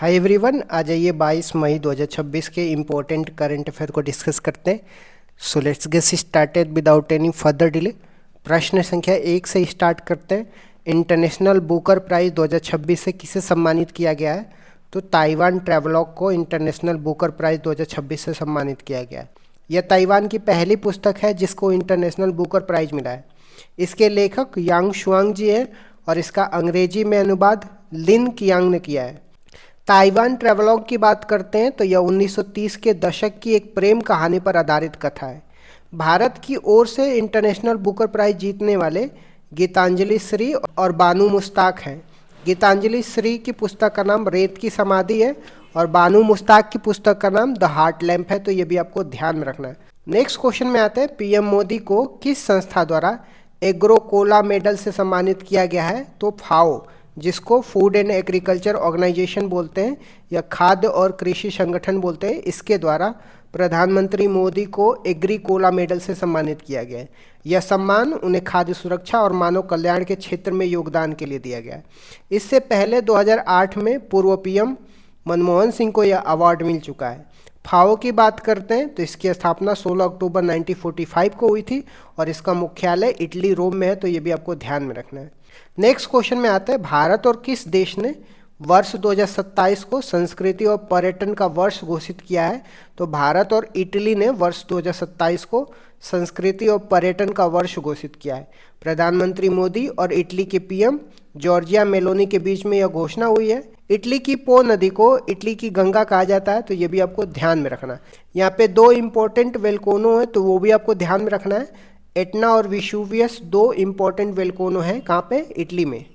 Hi everyone, आ जाइए 22 मई 2026 के important current affair को डिस्कस करते हैं। So let's get started without any further delay. प्रश्न संख्या 1 से स्टार्ट करते हैं। इंटरनेशनल बुकर प्राइज 2026 से किसे सम्मानित किया गया है? तो ताइवान ट्रैवलॉग को इंटरनेशनल बुकर प्राइज 2026 से सम्मानित किया गया है। यह ताइवान की पहली पुस्तक है जिसको इंटरनेशनल बुकर प्राइज मिला है। इसके लेखक यांग शुआंग जी हैं और इसका अंग्रेजी में अनुवाद लिन कियांग ने किया है। ताइवान ट्रैवलॉग की बात करते हैं तो यह 1930 के दशक की एक प्रेम कहानी पर आधारित कथा है। भारत की ओर से इंटरनेशनल बुकर प्राइज जीतने वाले गीतांजलि श्री और बानू मुश्ताक हैं। गीतांजलि श्री की पुस्तक का नाम रेत की समाधि है और बानू मुश्ताक की पुस्तक का नाम द हार्ट लैम्प है, तो ये भी आपको ध्यान में रखना है। नेक्स्ट क्वेश्चन में आते हैं, पीएम मोदी को किस संस्था द्वारा एग्रोकोला मेडल से सम्मानित किया गया है? तो फाओ, जिसको फूड एंड एग्रीकल्चर ऑर्गेनाइजेशन बोलते हैं या खाद्य और कृषि संगठन बोलते हैं, इसके द्वारा प्रधानमंत्री मोदी को एग्रीकोला मेडल से सम्मानित किया गया है। यह सम्मान उन्हें खाद्य सुरक्षा और मानव कल्याण के क्षेत्र में योगदान के लिए दिया गया है। इससे पहले 2008 में पूर्व पीएम मनमोहन सिंह को यह अवार्ड मिल चुका है। फाओ की बात करते हैं तो इसकी स्थापना 16 अक्टूबर 1945 को हुई थी और इसका मुख्यालय इटली रोम में है, तो ये भी आपको ध्यान में रखना है। नेक्स्ट क्वेश्चन में आते हैं, भारत और किस देश ने वर्ष 2027 को संस्कृति और पर्यटन का वर्ष घोषित किया है? तो भारत और इटली ने वर्ष 2027 को संस्कृति और पर्यटन का वर्ष घोषित किया है। प्रधानमंत्री मोदी और इटली के पीएम जॉर्जिया मेलोनी के बीच में यह घोषणा हुई है। इटली की पो नदी को इटली की गंगा कहा जाता है, तो ये भी आपको ध्यान में रखना है। यहाँ पे दो इंपॉर्टेंट वेलकोनो है, तो वो भी आपको ध्यान में रखना है। एटना और विशुवियस दो इंपॉर्टेंट वेलकोनो हैं, कहाँ पे? इटली में।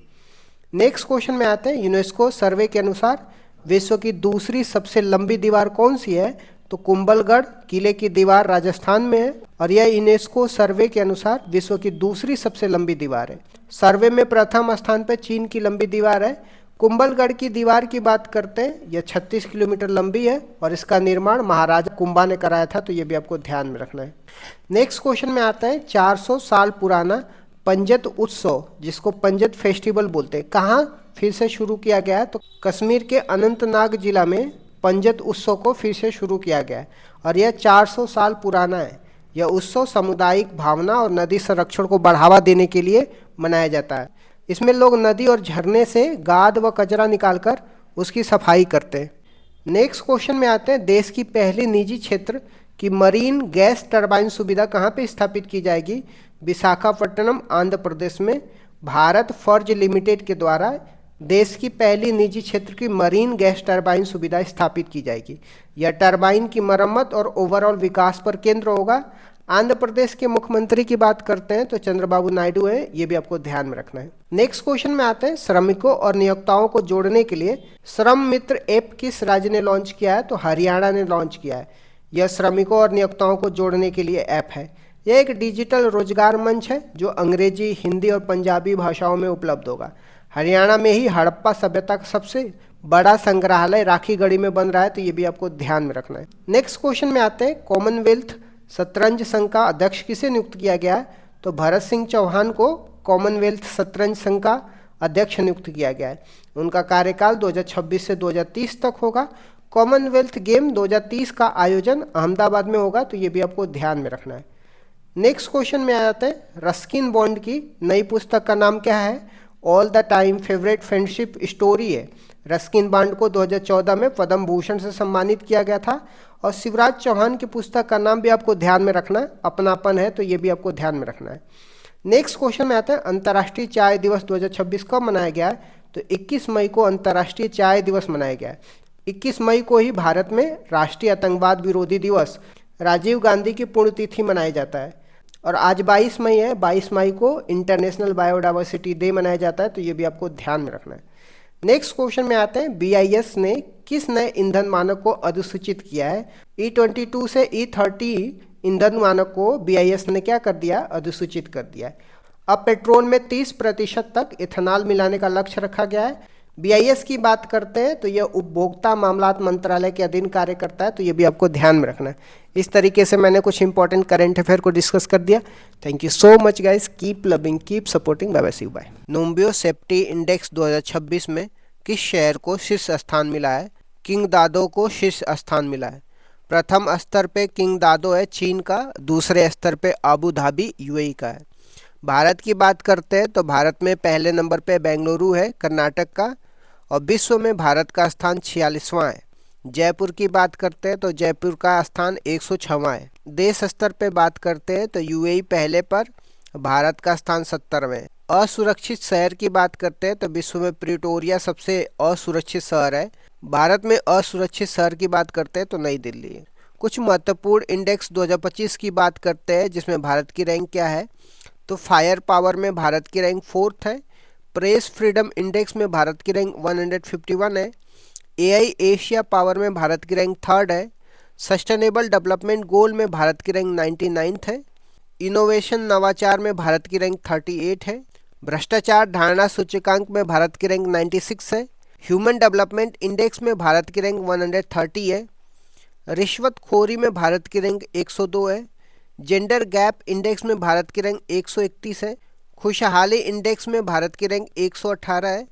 नेक्स्ट क्वेश्चन में आते हैं, यूनेस्को सर्वे के अनुसार विश्व की दूसरी सबसे लंबी दीवार कौन सी है? तो कुंभलगढ़ किले की दीवार राजस्थान में है और यह यूनेस्को सर्वे के अनुसार विश्व की दूसरी सबसे लंबी दीवार है। सर्वे में प्रथम स्थान पर चीन की लंबी दीवार है। कुंभलगढ़ की दीवार की बात करते हैं, यह 36 किलोमीटर लंबी है और इसका निर्माण महाराजा कुंभा ने कराया था, तो ये भी आपको ध्यान में रखना है। नेक्स्ट क्वेश्चन में आता है, 400 साल पुराना पंजत उत्सव, जिसको पंजत फेस्टिवल बोलते हैं, कहाँ फिर से शुरू किया गया है? तो कश्मीर के अनंतनाग जिला में पंजत उत्सव को फिर से शुरू किया गया है और यह 400 साल पुराना है। यह उत्सव सामुदायिक भावना और नदी संरक्षण को बढ़ावा देने के लिए मनाया जाता है। इसमें लोग नदी और झरने से गाद व कचरा निकालकर उसकी सफाई करते हैं। नेक्स्ट क्वेश्चन में आते हैं, देश की पहली निजी क्षेत्र की मरीन गैस टरबाइन सुविधा कहाँ पे स्थापित की जाएगी? विशाखापट्टनम, आंध्र प्रदेश में भारत फॉर्ज लिमिटेड के द्वारा देश की पहली निजी क्षेत्र की मरीन गैस टरबाइन सुविधा स्थापित की जाएगी। यह टरबाइन की मरम्मत और ओवरऑल विकास पर केंद्र होगा। आंध्र प्रदेश के मुख्यमंत्री की बात करते हैं तो चंद्रबाबू नायडू है, ये भी आपको ध्यान में रखना है। नेक्स्ट क्वेश्चन में आते हैं, श्रमिकों और नियोक्ताओं को जोड़ने के लिए श्रम मित्र ऐप किस राज्य ने लॉन्च किया है? तो हरियाणा ने लॉन्च किया है। यह श्रमिकों और नियोक्ताओं को जोड़ने के लिए ऐप है। यह एक डिजिटल रोजगार मंच है जो अंग्रेजी, हिंदी और पंजाबी भाषाओं में उपलब्ध होगा। हरियाणा में ही हड़प्पा सभ्यता का सबसे बड़ा संग्रहालय राखीगढ़ी में बन रहा है, तो ये भी आपको ध्यान में रखना है। नेक्स्ट क्वेश्चन में आते हैं, कॉमनवेल्थ शतरंज संघ का अध्यक्ष किसे नियुक्त किया गया है? तो भरत सिंह चौहान को कॉमनवेल्थ शतरंज संघ का अध्यक्ष नियुक्त किया गया है। उनका कार्यकाल 2026 से 2030 तक होगा। कॉमनवेल्थ गेम 2030 का आयोजन अहमदाबाद में होगा, तो ये भी आपको ध्यान में रखना है। नेक्स्ट क्वेश्चन में आ जाते हैं, रस्किन बॉन्ड की नई पुस्तक का नाम क्या है? All the time favourite friendship story है। रस्किन बॉन्ड को 2014 में पद्म भूषण से सम्मानित किया गया था और शिवराज चौहान की पुस्तक का नाम भी आपको ध्यान में रखना है, अपनापन है, तो ये भी आपको ध्यान में रखना है। नेक्स्ट क्वेश्चन में आता है, अंतर्राष्ट्रीय चाय दिवस 2026 कब मनाया गया है? तो 21 मई को अंतर्राष्ट्रीय चाय दिवस मनाया गया है। 21 मई को ही भारत में राष्ट्रीय आतंकवाद विरोधी दिवस राजीव गांधी की पुण्यतिथि मनाया जाता है और आज 22 मई है। 22 मई को इंटरनेशनल बायोडाइवर्सिटी डे मनाया जाता है, तो ये भी आपको ध्यान में रखना है। नेक्स्ट क्वेश्चन में आते हैं, BIS ने किस नए ईंधन मानक को अधिसूचित किया है? E22 से E30 ईंधन मानक को BIS ने क्या कर दिया? अधिसूचित कर दिया है। अब पेट्रोल में 30% तक इथेनॉल मिलाने का लक्ष्य रखा गया है। BIS की बात करते हैं तो यह उपभोक्ता मामलात मंत्रालय के अधीन कार्य करता है, तो ये भी आपको ध्यान में रखना है। इस तरीके से मैंने कुछ इंपॉर्टेंट करंट अफेयर को डिस्कस कर दिया। Thank you so much guys, keep loving, keep supporting, bye bye, see you bye. Numbeo safety index 2026 में किस शहर को शीर्ष स्थान मिला है? किंग दादो को शीर्ष स्थान मिला है। प्रथम स्तर पे किंग दादो है चीन का, दूसरे स्तर पे अबू धाबी यूएई का है। भारत की बात करते हैं तो भारत में पहले नंबर पे बेंगलुरु है कर्नाटक का, और विश्व में भारत का स्थान 46वां है। जयपुर की बात करते हैं तो जयपुर का स्थान 106वां है। देश स्तर पे बात करते हैं तो यूएई पहले पर, भारत का स्थान 70वें है। असुरक्षित शहर की बात करते हैं तो विश्व में प्रिटोरिया सबसे असुरक्षित शहर है। भारत में असुरक्षित शहर की बात करते हैं तो नई दिल्ली है। कुछ महत्वपूर्ण इंडेक्स 2025 की बात करते हैं जिसमें भारत की रैंक क्या है, तो फायर पावर में भारत की रैंक 4th है। प्रेस फ्रीडम इंडेक्स में भारत की रैंक 151 है। एआई एशिया पावर में भारत की रैंक 3rd है। सस्टेनेबल डेवलपमेंट गोल में भारत की रैंक 99th है। इनोवेशन नवाचार में भारत की रैंक 38 है। भ्रष्टाचार धारणा सूचकांक में भारत की रैंक 96 है। ह्यूमन डेवलपमेंट इंडेक्स में भारत की रैंक 130 है। रिश्वतखोरी में भारत की रैंक 102 है। जेंडर गैप इंडेक्स में भारत की रैंक 131 है। खुशहाली इंडेक्स में भारत की रैंक 118 है।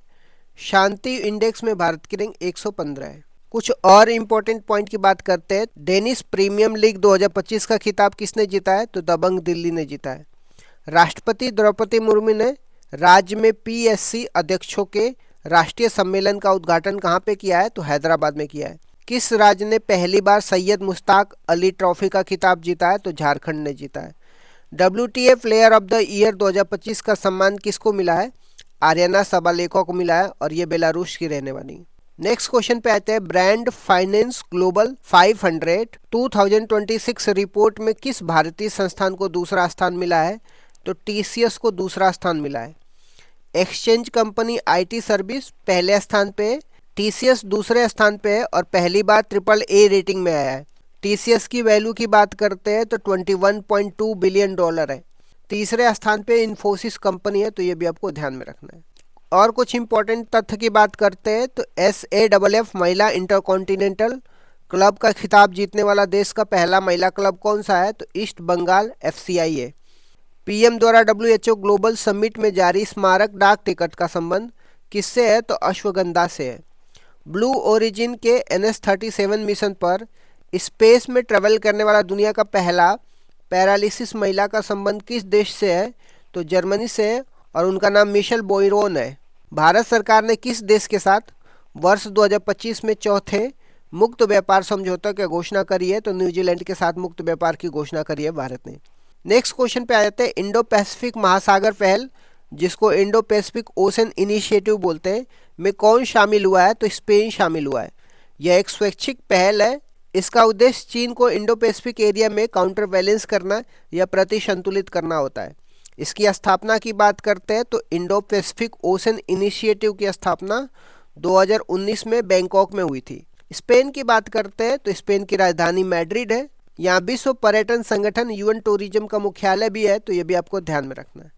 शांति इंडेक्स में भारत की रैंक 115 है। कुछ और इम्पोर्टेंट पॉइंट की बात करते हैं। डेनिश प्रीमियम लीग 2025 का खिताब किसने जीता है, तो दबंग दिल्ली ने जीता है। राष्ट्रपति द्रौपदी मुर्मू ने राज्य में पीएससी अध्यक्षों के राष्ट्रीय सम्मेलन का उद्घाटन कहाँ पे किया है, तो हैदराबाद में किया है। किस राज्य ने पहली बार सैयद मुश्ताक अली ट्रॉफी का खिताब जीता है, तो झारखंड ने जीता है। WTA player of the year 2025 का सम्मान किसको मिला है, आर्याना सबालेको को मिला है, और ये बेलारूस की रहने वाली। नेक्स्ट क्वेश्चन पे आते हैं। ब्रांड फाइनेंस ग्लोबल 500 2026 रिपोर्ट में किस भारतीय संस्थान को दूसरा स्थान मिला है, तो TCS को दूसरा स्थान मिला है। एक्सचेंज कंपनी IT सर्विस पहले स्थान पे है, TCS दूसरे स्थान पे है, और पहली बार AAA रेटिंग में आया है। TCS की वैल्यू की बात करते हैं तो $21.2 बिलियन है। तीसरे स्थान पे इन्फोसिस कंपनी है, तो ये भी आपको ध्यान में रखना है। और कुछ इंपॉर्टेंट तथ्य की बात करते हैं तो SAFF महिला इंटरकॉन्टिनेंटल क्लब का खिताब जीतने वाला देश का पहला महिला क्लब कौन सा है, तो ईस्ट बंगाल FCI है। PM द्वारा WHO ग्लोबल समिट में जारी स्मारक डाक टिकट का संबंध किससे है, तो अश्वगंधा से है। ब्लू ओरिजिन के NS-37 मिशन पर स्पेस में ट्रेवल करने वाला दुनिया का पहला पैरालिसिस महिला का संबंध किस देश से है, तो जर्मनी से है, और उनका नाम मिशेल बोयरोन है। भारत सरकार ने किस देश के साथ वर्ष 2025 में चौथे मुक्त व्यापार समझौता की घोषणा करी है, तो न्यूजीलैंड के साथ मुक्त व्यापार की घोषणा करी है भारत ने। नेक्स्ट क्वेश्चन पे आ जाते हैं। इंडो पैसिफिक महासागर पहल, जिसको इंडो पैसिफिक ओशन इनिशिएटिव बोलते हैं, में कौन शामिल हुआ है, तो स्पेन शामिल हुआ है। यह एक स्वैच्छिक पहल है। इसका उद्देश्य चीन को इंडो पैसिफिक एरिया में काउंटर बैलेंस करना या प्रतिसंतुलित करना होता है। इसकी स्थापना की बात करते हैं तो इंडो पैसिफिक ओशन इनिशिएटिव की स्थापना 2019 में बैंकॉक में हुई थी। स्पेन की बात करते हैं तो स्पेन की राजधानी मैड्रिड है। यहाँ विश्व पर्यटन संगठन UN टूरिज्म का मुख्यालय भी है, तो ये भी आपको ध्यान में रखना है।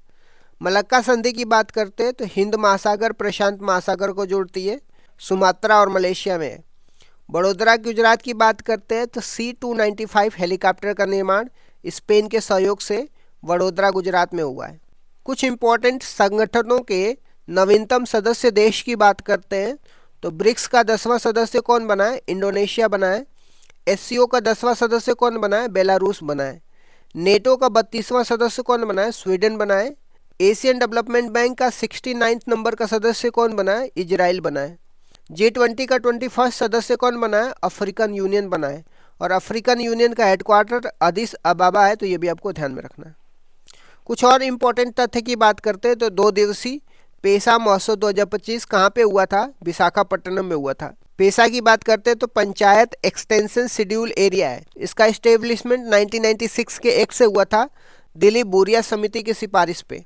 मलक्का संधि की बात करते हैं तो हिंद महासागर प्रशांत महासागर को जोड़ती है, सुमात्रा और मलेशिया में है। बड़ोदरा गुजरात की बात करते हैं तो C-295 हेलीकॉप्टर का निर्माण स्पेन के सहयोग से वडोदरा गुजरात में हुआ है। कुछ इंपॉर्टेंट संगठनों के नवीनतम सदस्य देश की बात करते हैं तो ब्रिक्स का 10वां सदस्य कौन बना है, इंडोनेशिया बना है। SCO का 10वां सदस्य कौन बना है, बेलारूस बना है। नेटो का 32वां सदस्य कौन बना है, स्वीडन बना है। एशियन डेवलपमेंट बैंक का 69 नंबर का सदस्य कौन बना है, इजराइल बना है। G20 का 21 सदस्य कौन बना है, अफ्रीकन यूनियन बना है। और अफ्रीकन यूनियन का हेडक्वार्टर अदिस अबाबा है, तो ये भी आपको ध्यान में रखना है। कुछ और इम्पोर्टेंट तथ्य की बात करते हैं तो 2 दिवसीय पेसा महोत्सव 2025 कहाँ पे हुआ था, विशाखापट्टनम में हुआ था। पेसा की बात करते हैं तो पंचायत एक्सटेंशन शेड्यूल एरिया है। इसका इस्टेब्लिशमेंट 1996 के एक्ट से हुआ था, दिल्ली बोरिया समिति की सिफारिश पे।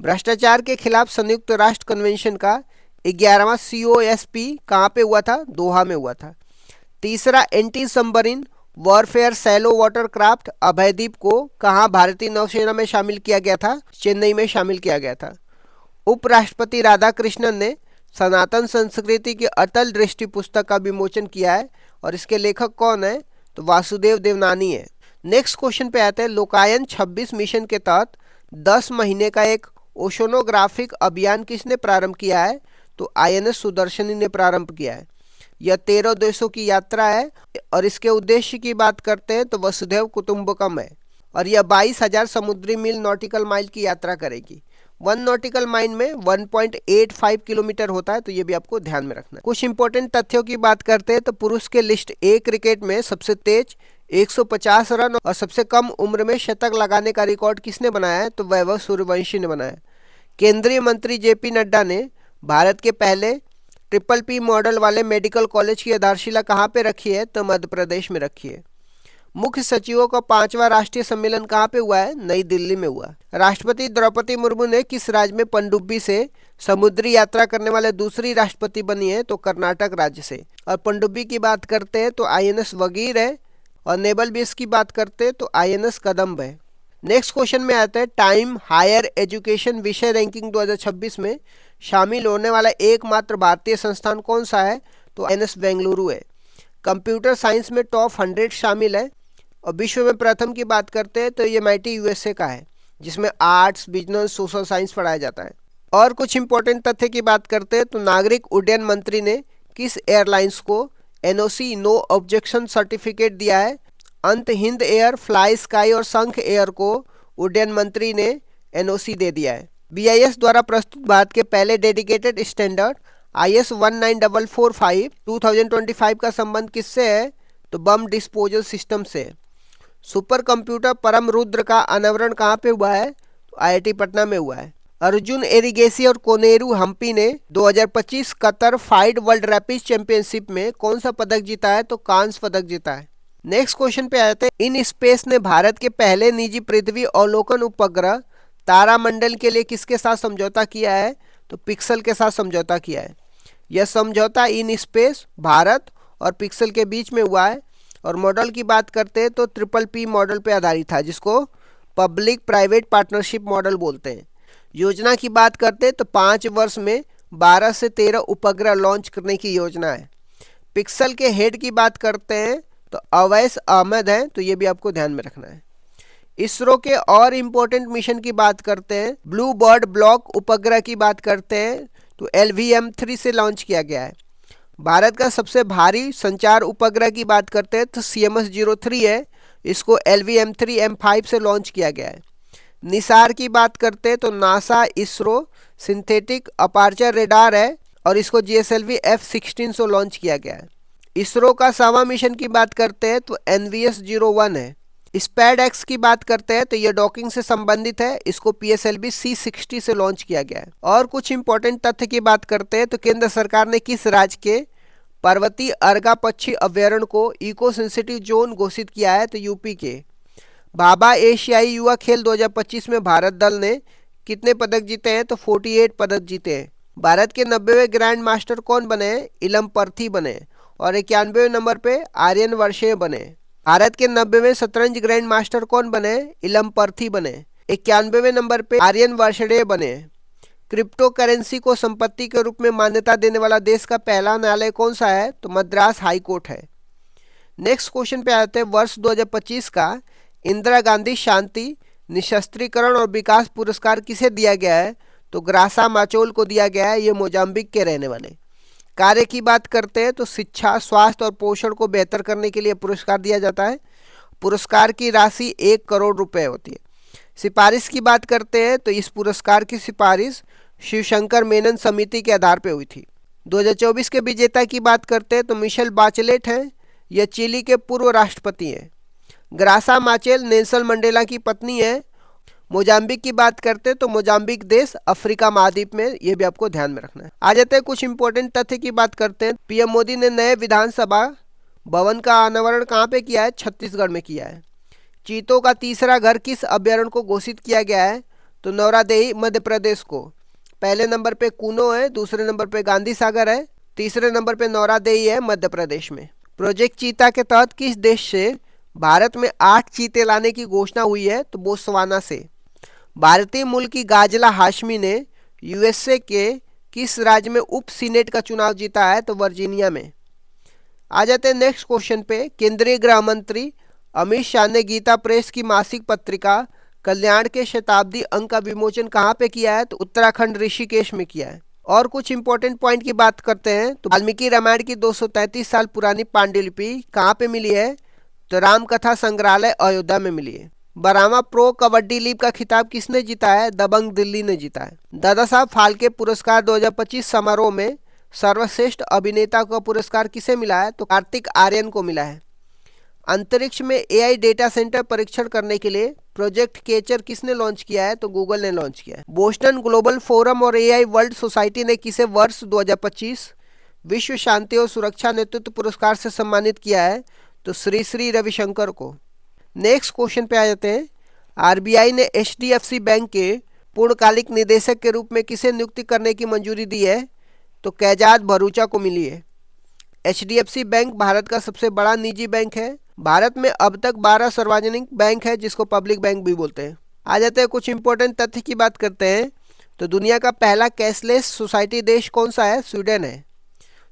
भ्रष्टाचार के खिलाफ संयुक्त राष्ट्र कन्वेंशन का 11वां COSP कहाँ पे हुआ था, दोहा में हुआ था। तीसरा anti submarine warfare shallow water craft Abhaydeep को कहाँ भारतीय नौसेना में शामिल किया गया था, चेन्नई में शामिल किया गया था। उपराष्ट्रपति राधाकृष्णन ने सनातन संस्कृति की अटल दृष्टि पुस्तक का विमोचन किया है, और इसके लेखक कौन है, तो वासुदेव देवनानी है। नेक्स्ट क्वेश्चन पे आते हैं। लोकायन 26 मिशन के तहत 10 महीने का एक ओशोनोग्राफिक अभियान किसने प्रारंभ किया है, तो INS सुदर्शनी ने प्रारंभ किया है। यह 13 देशों की यात्रा है और इसके उद्देश्य की बात करते हैं तो वसुधैव कुटुंबकम है। और यह 22,000 समुद्री मील नॉटिकल माइल की यात्रा करेगी। 1 नॉटिकल माइल में 1.85 किलोमीटर होता है, तो ये भी आपको ध्यान में रखना है। कुछ इंपॉर्टेंट तथ्यों की बात करते हैं तो पुरुष के लिस्ट ए क्रिकेट में सबसे तेज 150 रन और सबसे कम उम्र में शतक लगाने का रिकॉर्ड किसने बनाया है, तो वैभव सूर्यवंशी ने बनाया। केंद्रीय मंत्री जेपी नड्डा ने भारत के पहले PPP मॉडल वाले मेडिकल कॉलेज की आधारशिला कहाँ पे रखी है, तो मध्य प्रदेश में रखी है। मुख्य सचिवों का 5वां राष्ट्रीय सम्मेलन कहाँ पे हुआ है, नई दिल्ली में हुआ। राष्ट्रपति द्रौपदी मुर्मू ने किस राज्य में पनडुब्बी से समुद्री यात्रा करने वाले दूसरी राष्ट्रपति बनी है, तो कर्नाटक राज्य से। और पनडुब्बी की बात करते हैं तो INS वगीर है और नेवल बेस की बात करते हैं तो INS कदम्ब है। नेक्स्ट क्वेश्चन में आता है टाइम हायर एजुकेशन विषय रैंकिंग 2026 में शामिल होने वाला एकमात्र भारतीय संस्थान कौन सा है, तो INS बेंगलुरु है। कंप्यूटर साइंस में टॉप 100 शामिल है। और विश्व में प्रथम की बात करते हैं तो ये MIT USA का है, जिसमें आर्ट्स, बिजनेस, सोशल साइंस पढ़ाया जाता है। और कुछ इंपॉर्टेंट तथ्य की बात करते हैं तो नागरिक उड्डयन मंत्री ने किस एयरलाइंस को NOC नो ऑब्जेक्शन सर्टिफिकेट दिया है, अंत हिंद एयर, फ्लाई स्काई और संख एयर को उड्डयन मंत्री ने NOC दे दिया है। BIS द्वारा प्रस्तुत भारत के पहले डेडिकेटेड स्टैंडर्ड IS 19445 2025 का संबंध किससे है, तो बम डिस्पोजल सिस्टम से। सुपर कंप्यूटर परम रुद्र का अनावरण कहाँ पे हुआ है, तो IIT पटना में हुआ है। अर्जुन एरिगेसी और कोनेरू हम्पी ने 2025 Qatar FIDE world rapid championship में कौन सा पदक जीता है, तो कांस्य पदक जीता है। नेक्स्ट क्वेश्चन पे आते हैं इन स्पेस ने भारत के पहले निजी पृथ्वी अवलोकन उपग्रह तारामंडल के लिए किसके साथ समझौता किया है, तो पिक्सल के साथ समझौता किया है। यह समझौता इन स्पेस, भारत और पिक्सल के बीच में हुआ है। और मॉडल की बात करते हैं तो PPP मॉडल पे आधारित था, जिसको पब्लिक प्राइवेट पार्टनरशिप मॉडल बोलते हैं। योजना की बात करते हैं तो 5 वर्ष में 12 से 13 उपग्रह लॉन्च करने की योजना है। पिक्सल के हेड की बात करते हैं तो अवैस अहमद हैं, तो ये भी आपको ध्यान में रखना है। इसरो के और इम्पोर्टेंट मिशन की बात करते हैं, ब्लू बर्ड ब्लॉक उपग्रह की बात करते हैं तो LVM-3 से लॉन्च किया गया है। भारत का सबसे भारी संचार उपग्रह की बात करते हैं तो CMS-03 है, इसको LVM-3M5 से लॉन्च किया गया है। निसार की बात करते हैं तो NASA ISRO synthetic aperture radar है और इसको GSLV F-16 से लॉन्च किया गया है। इसरो का 7वां मिशन की बात करते हैं तो NVS-01 है। SPAD-X की बात करते हैं तो ये डॉकिंग से संबंधित है, इसको PSLV C-60 से लॉन्च किया गया है। और कुछ इंपॉर्टेंट तथ्य की बात करते हैं तो केंद्र सरकार ने किस राज्य के पर्वतीय अर्गा पक्षी अभ्यारण्य को इको सेंसिटिव जोन घोषित किया है, तो यूपी के। भाभा एशियाई युवा खेल 2025 में भारत दल ने कितने पदक जीते हैं, तो 48 पदक जीते हैं। भारत के 90वें ग्रैंड मास्टर कौन बने हैं, इलम पर्थी बने। और 91वें नंबर पे आर्यन वर्षे बने। भारत के 90वें शतरंज ग्रैंड मास्टर कौन बने, इलम पर्थी बने। 91वें नंबर पे आर्यन वर्षे बने। क्रिप्टो करेंसी को संपत्ति के रूप में मान्यता देने वाला देश का पहला न्यायालय कौन सा है, तो मद्रास हाई कोर्ट है। नेक्स्ट क्वेश्चन पे आते हैं वर्ष 2025 का इंदिरा गांधी शांति, निशस्त्रीकरण और विकास पुरस्कार किसे दिया गया है, तो ग्रासा माचोल को दिया गया है। ये मोजाम्बिक के रहने वाले। कार्य की बात करते हैं तो शिक्षा, स्वास्थ्य और पोषण को बेहतर करने के लिए पुरस्कार दिया जाता है। पुरस्कार की राशि 1 करोड़ रुपए होती है। सिफारिश की बात करते हैं तो इस पुरस्कार की सिफारिश शिवशंकर मेनन समिति के आधार पर हुई थी। 2024 के विजेता की बात करते हैं तो मिशेल बाचेलेट हैं, यह चिली के पूर्व राष्ट्रपति हैं। ग्रासा माचेल नेल्सन मंडेला की पत्नी है। मोजाम्बिक की बात करते हैं तो मोजाम्बिक देश अफ्रीका महाद्वीप में, ये भी आपको ध्यान में रखना है। आ जाते हैं कुछ इंपॉर्टेंट तथ्य की बात करते हैं। PM मोदी ने नए विधानसभा भवन का अनावरण कहाँ पे किया है, छत्तीसगढ़ में किया है। चीतों का तीसरा घर किस अभ्यारण्य को घोषित किया गया है, तो नौरादेही मध्य प्रदेश को। पहले नंबर पे कूनो है, दूसरे नंबर पे गांधी सागर है, तीसरे नंबर पे नौरादेही है मध्य प्रदेश में। प्रोजेक्ट चीता के तहत किस देश से भारत में 8 चीते लाने की घोषणा हुई है, तो बोत्सवाना से। भारतीय मूल की गाजला हाशमी ने USA के किस राज्य में उप सीनेट का चुनाव जीता है, तो वर्जीनिया में। आ जाते हैं नेक्स्ट क्वेश्चन पे। केंद्रीय गृह मंत्री अमित शाह ने गीता प्रेस की मासिक पत्रिका कल्याण के शताब्दी अंक का विमोचन कहाँ पे किया है, तो उत्तराखंड ऋषिकेश में किया है। और कुछ इंपॉर्टेंट पॉइंट की बात करते हैं तो वाल्मीकि रामायण की 233 साल पुरानी पांडुलिपि कहाँ पे मिली है? तो राम कथा संग्रहालय अयोध्या में मिली है। 12वां प्रो कबड्डी लीग का खिताब किसने जीता है? दबंग दिल्ली ने जीता है। दादा साहब फाल्के पुरस्कार 2025 समारोह में सर्वश्रेष्ठ अभिनेता का पुरस्कार किसे मिला है? तो कार्तिक आर्यन को मिला है। अंतरिक्ष में एआई डेटा सेंटर परीक्षण करने के लिए प्रोजेक्ट केचर किसने लॉन्च किया है? तो गूगल ने लॉन्च किया है। बोस्टन ग्लोबल फोरम और एआई वर्ल्ड सोसाइटी ने किसे वर्ष 2025 विश्व शांति और सुरक्षा नेतृत्व पुरस्कार से सम्मानित किया है? तो श्री श्री रविशंकर को। नेक्स्ट क्वेश्चन पे आ जाते हैं। आरबीआई ने एचडीएफसी बैंक के पूर्णकालिक निदेशक के रूप में किसे नियुक्ति करने की मंजूरी दी है? तो कैजाद भरूचा को मिली है। एचडीएफसी बैंक भारत का सबसे बड़ा निजी बैंक है। भारत में अब तक 12 सार्वजनिक बैंक है जिसको पब्लिक बैंक भी बोलते हैं। आ जाते हैं कुछ इंपॉर्टेंट तथ्य की बात करते हैं तो दुनिया का पहला कैशलेस सोसाइटी देश कौन सा है? स्वीडन है।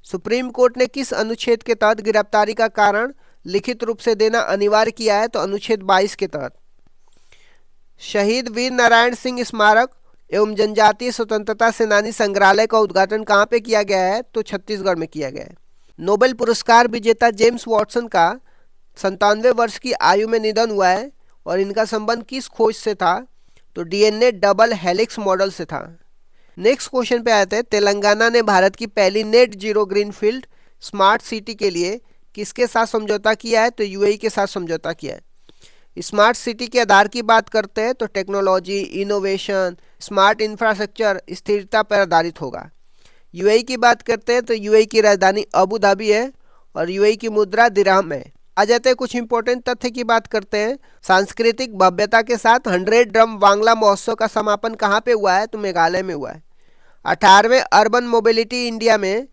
सुप्रीम कोर्ट ने किस अनुच्छेद के तहत गिरफ्तारी का कारण लिखित रूप से देना अनिवार्य किया है? तो अनुच्छेद 22 के तहत। शहीद वीर नारायण सिंह स्मारक एवं जनजातीय स्वतंत्रता सेनानी संग्रहालय का उद्घाटन कहाँ पे किया गया है? तो छत्तीसगढ़ में किया गया है। नोबेल पुरस्कार विजेता जेम्स वॉटसन का 97वें वर्ष की आयु में निधन हुआ है और इनका संबंध किस खोज से था? तो डीएनए डबल हेलिक्स मॉडल से था। नेक्स्ट क्वेश्चन पे आते हैं। तेलंगाना ने भारत की पहली net zero greenfield smart city के लिए किसके साथ समझौता किया है? तो यूएई के साथ समझौता किया है। स्मार्ट सिटी के आधार की बात करते हैं तो टेक्नोलॉजी, इनोवेशन, स्मार्ट इंफ्रास्ट्रक्चर, स्थिरता पर आधारित होगा। यूएई की बात करते हैं तो यूएई की राजधानी अबू धाबी है और यूएई की मुद्रा दिरहम है। आ जाते हैं कुछ इंपॉर्टेंट तथ्य की बात करते हैं। सांस्कृतिक भव्यता के साथ 100 ड्रम वांगला महोत्सव का समापन कहाँ पे हुआ है? तो मेघालय में हुआ है। 18वें अर्बन मोबिलिटी इंडिया में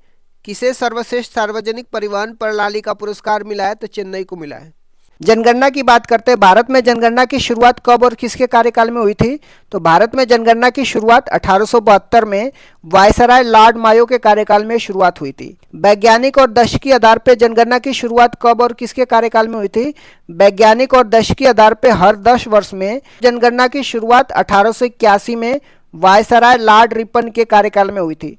किसे सर्वश्रेष्ठ सार्वजनिक परिवहन प्रणाली का पुरस्कार मिला है? तो चेन्नई को मिला है। जनगणना की बात करते हैं। भारत में जनगणना की शुरुआत कब और किसके कार्यकाल में हुई थी? तो भारत में जनगणना की शुरुआत 1872 में वायसराय लॉर्ड मायो के कार्यकाल में शुरुआत हुई थी। वैज्ञानिक और दशकीय आधार पर जनगणना की शुरुआत कब और किसके कार्यकाल में हुई थी? वैज्ञानिक और दशकीय आधार पर हर 10 वर्ष में। जनगणना की शुरुआत 1881 में वायसराय लॉर्ड रिपन के कार्यकाल में हुई थी।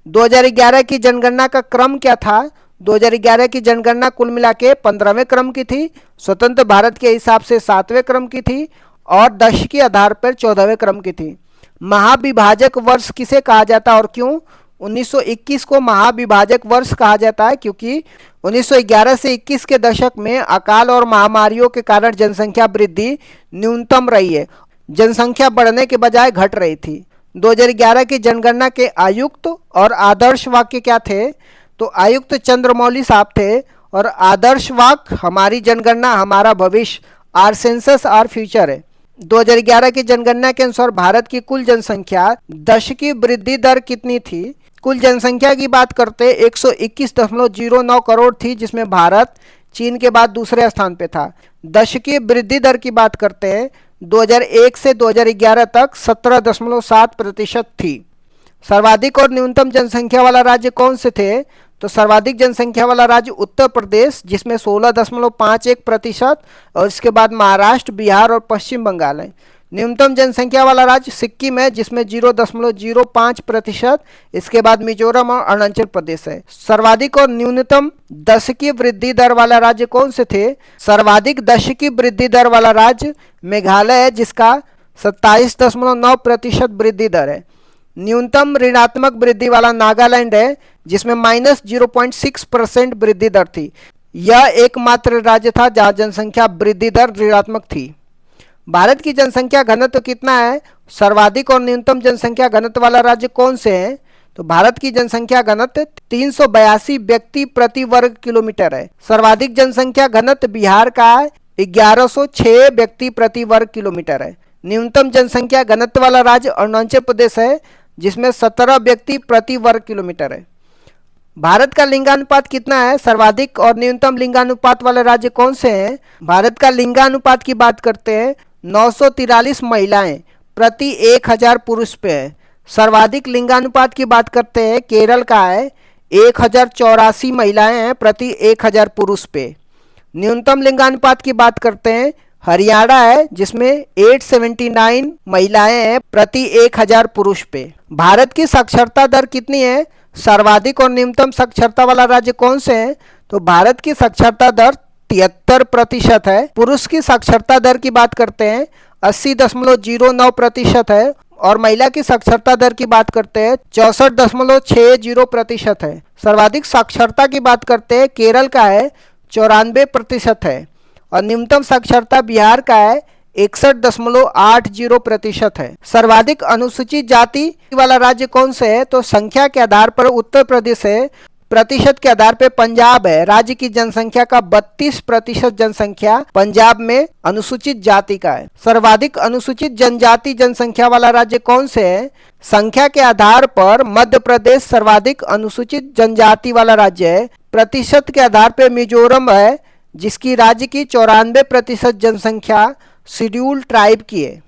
2011 की जनगणना का क्रम क्या था? 2011 की जनगणना कुल मिला के 15वें क्रम की थी, स्वतंत्र भारत के हिसाब से 7वें क्रम की थी और दशकीय आधार पर 14वें क्रम की थी। महाविभाजक वर्ष किसे कहा जाता है और क्यों? 1921 को महाविभाजक वर्ष कहा जाता है क्योंकि 1911 से 21 के दशक में अकाल और महामारियों के कारण जनसंख्या वृद्धि न्यूनतम रही है। जनसंख्या बढ़ने के बजाय घट रही थी। 2011 की जनगणना के आयुक्त और आदर्श वाक्य क्या थे? तो आयुक्त चंद्रमौली साहब थे और आदर्श वाक्य हमारी जनगणना हमारा भविष्य, आर सेंसस आर फ्यूचर है। 2011 की जनगणना के अनुसार भारत की कुल जनसंख्या दशकीय वृद्धि दर कितनी थी? कुल जनसंख्या की बात करते 121.09 करोड़ थी जिसमें भारत चीन के बाद दूसरे स्थान पे था। दशकीय वृद्धि दर की बात करते हैं 2001 से 2011 तक 17.7% थी। सर्वाधिक और न्यूनतम जनसंख्या वाला राज्य कौन से थे? तो सर्वाधिक जनसंख्या वाला राज्य उत्तर प्रदेश जिसमें 16.51% और इसके बाद महाराष्ट्र, बिहार और पश्चिम बंगाल है। न्यूनतम जनसंख्या वाला राज्य सिक्किम है जिसमें 0.05%, इसके बाद मिजोरम और अरुणाचल प्रदेश है। सर्वाधिक और न्यूनतम दशकीय वृद्धि दर वाला राज्य कौन से थे? सर्वाधिक दशकीय वृद्धि दर वाला राज्य मेघालय है जिसका 27.9% वृद्धि दर है। न्यूनतम ऋणात्मक वृद्धि वाला नागालैंड है जिसमें -0.6% वृद्धि दर थी। यह एकमात्र राज्य था जहां जनसंख्या वृद्धि दर ऋणात्मक थी। भारत की जनसंख्या घनत्व कितना है? सर्वाधिक और न्यूनतम जनसंख्या घनत्व वाला राज्य कौन से हैं? तो भारत की जनसंख्या घनत्व 382 व्यक्ति प्रति वर्ग किलोमीटर है। सर्वाधिक जनसंख्या घनत्व बिहार का 1106 व्यक्ति प्रति वर्ग किलोमीटर है। न्यूनतम जनसंख्या घनत्व वाला राज्य अरुणाचल प्रदेश है जिसमें 17 व्यक्ति प्रति वर्ग किलोमीटर है। भारत का लिंगानुपात कितना है? सर्वाधिक और न्यूनतम लिंगानुपात वाले राज्य कौन से हैं? भारत का लिंगानुपात की बात करते हैं 943 महिलाएं प्रति 1000 पुरुष पे है। सर्वाधिक लिंगानुपात की बात करते हैं केरल का है 1084 महिलाएं हैं प्रति 1000 पुरुष पे। न्यूनतम लिंगानुपात की बात करते हैं हरियाणा है जिसमें 879 महिलाएं हैं प्रति 1000 पुरुष पे। भारत की साक्षरता दर कितनी है? सर्वाधिक और निम्नतम साक्षरता वाला राज्य कौन से है? तो भारत की साक्षरता दर 73% है। पुरुष की साक्षरता दर की बात करते हैं 80.09% है और महिला की साक्षरता दर की बात करते हैं 64.60% है। सर्वाधिक साक्षरता की बात करते हैं केरल का है 94% है और निम्नतम साक्षरता बिहार का है 61.80% है। सर्वाधिक अनुसूचित जाति वाला राज्य कौन से है? तो संख्या के आधार पर उत्तर प्रदेश है, प्रतिशत के आधार पर पंजाब है। राज्य की जनसंख्या का 32% जनसंख्या पंजाब में अनुसूचित जाति का है। सर्वाधिक अनुसूचित जनजाति जनसंख्या वाला राज्य कौन से है? संख्या के आधार पर मध्य प्रदेश सर्वाधिक अनुसूचित जनजाति वाला राज्य है। प्रतिशत के आधार पर मिजोरम है जिसकी राज्य की 94% जनसंख्या शेड्यूल ट्राइब की है।